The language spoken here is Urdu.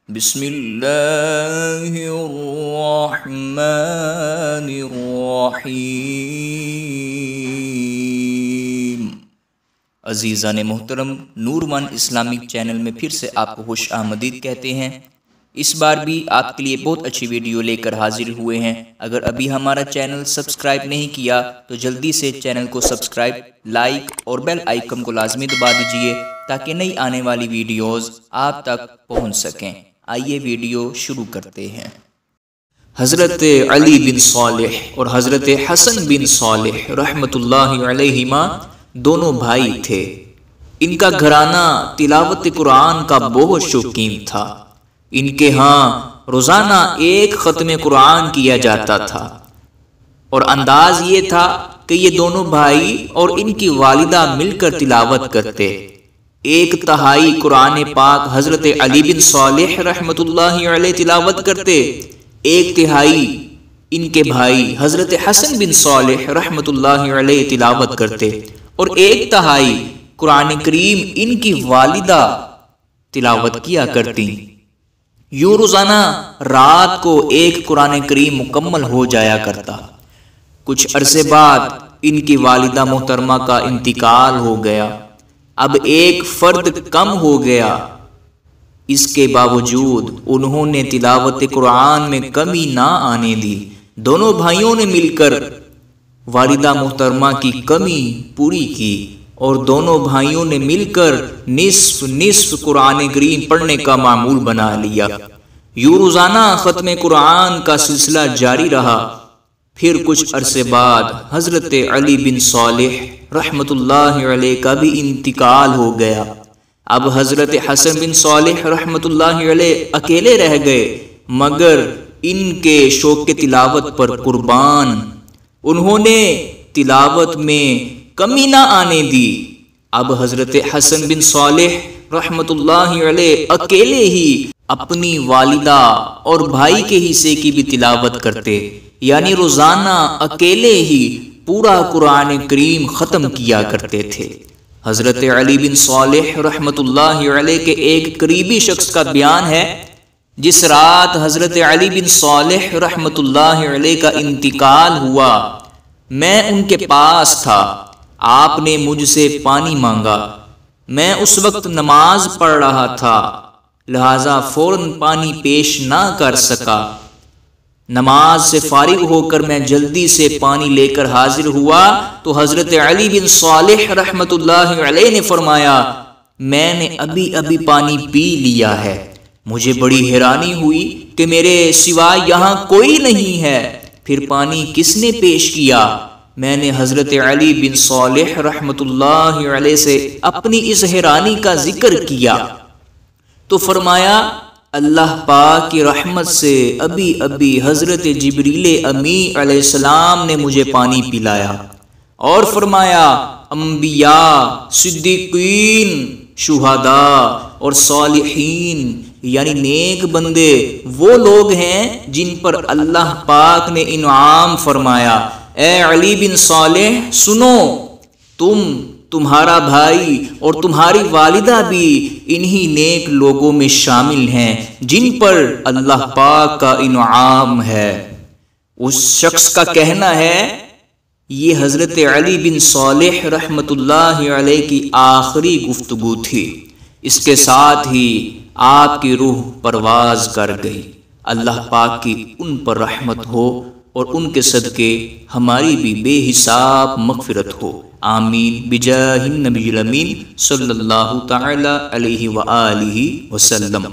بسم اللہ الرحمن الرحیم۔ عزیزان محترم، نور ون اسلامک چینل میں پھر سے آپ کو خوش آمدید کہتے ہیں۔ اس بار بھی آپ کے لیے بہت اچھی ویڈیو لے کر حاضر ہوئے ہیں۔ اگر ابھی ہمارا چینل سبسکرائب نہیں کیا تو جلدی سے چینل کو سبسکرائب، لائک اور بیل آئیکن کو لازمی دبا دیجئے تاکہ نئی آنے والی ویڈیوز آپ تک پہنچ سکیں۔ آئیے ویڈیو شروع کرتے ہیں۔ حضرت علی بن صالح اور حضرت حسن بن صالح رحمۃ اللہ علیہما دونوں بھائی تھے۔ ان کا گھرانہ تلاوت قرآن کا بہت شوقین تھا۔ ان کے ہاں روزانہ ایک ختم قرآن کیا جاتا تھا، اور انداز یہ تھا کہ یہ دونوں بھائی اور ان کی والدہ مل کر تلاوت کرتے۔ ایک تہائی قرآن پاک حضرت علی بن صالح رحمۃ اللہ علیہ تلاوت کرتے، ایک تہائی ان کے بھائی حضرت حسن بن صالح رحمۃ اللہ علیہ تلاوت کرتے، اور ایک تہائی قرآن کریم ان کی والدہ تلاوت کیا کرتی۔ یوں روزانہ رات کو ایک قرآن کریم مکمل ہو جایا کرتا۔ کچھ عرصے بعد ان کی والدہ محترمہ کا انتقال ہو گیا۔ اب ایک فرد کم ہو گیا، اس کے باوجود انہوں نے تلاوت قرآن میں کمی نہ آنے دی۔ دونوں بھائیوں نے مل کر والدہ محترمہ کی کمی پوری کی، اور دونوں بھائیوں نے مل کر نصف قرآن کریم پڑھنے کا معمول بنا لیا۔ یوں روزانہ ختم قرآن کا سلسلہ جاری رہا۔ پھر کچھ عرصے بعد حضرت علی بن صالح رحمۃ اللہ علیہ کا بھی انتقال ہو گیا۔ اب حضرت حسن بن صالح رحمۃ اللہ علیہ اکیلے رہ گئے، مگر ان کے شوق تلاوت پر قربان انہوں نے تلاوت میں کمی نہ آنے دی۔ اب حضرت حسن بن صالح رحمۃ اللہ علیہ اکیلے ہی اپنی والدہ اور بھائی کے حصے کی بھی تلاوت کرتے، یعنی روزانہ اکیلے ہی پورا قرآن کریم ختم کیا کرتے تھے۔ حضرت علی بن صالح رحمۃ اللہ علیہ کے ایک قریبی شخص کا بیان ہے، جس رات حضرت علی بن صالح رحمۃ اللہ علیہ کا انتقال ہوا، میں ان کے پاس تھا۔ آپ نے مجھ سے پانی مانگا۔ میں اس وقت نماز پڑھ رہا تھا، لہذا فوراً پانی پیش نہ کر سکا۔ نماز سے فارغ ہو کر میں جلدی سے پانی لے کر حاضر ہوا تو حضرت علی بن صالح رحمۃ اللہ علیہ نے فرمایا، میں نے ابھی پانی پی لیا ہے۔ مجھے بڑی حیرانی ہوئی کہ میرے سوا یہاں کوئی نہیں ہے، پھر پانی کس نے پیش کیا؟ میں نے حضرت علی بن صالح رحمۃ اللہ علیہ سے اپنی اس حیرانی کا ذکر کیا تو فرمایا، اللہ پاک کی رحمت سے ابھی حضرت جبریل امی علیہ السلام نے مجھے پانی پلایا، اور فرمایا، انبیاء، صدیقین، شہداء اور صالحین یعنی نیک بندے وہ لوگ ہیں جن پر اللہ پاک نے انعام فرمایا۔ اے علی بن صالح سنو، تمہارا بھائی اور تمہاری والدہ بھی انہی نیک لوگوں میں شامل ہیں جن پر اللہ پاک کا انعام ہے۔ اس شخص کا کہنا ہے، یہ حضرت علی بن صالح رحمۃ اللہ علیہ کی آخری گفتگو تھی۔ اس کے ساتھ ہی آپ کی روح پرواز کر گئی۔ اللہ پاک کی ان پر رحمت ہو اور ان کے صدقے ہماری بھی بے حساب مغفرت ہو، آمین بجاہ النبی الامین صلی اللہ تعالی علیہ وآلہ وسلم۔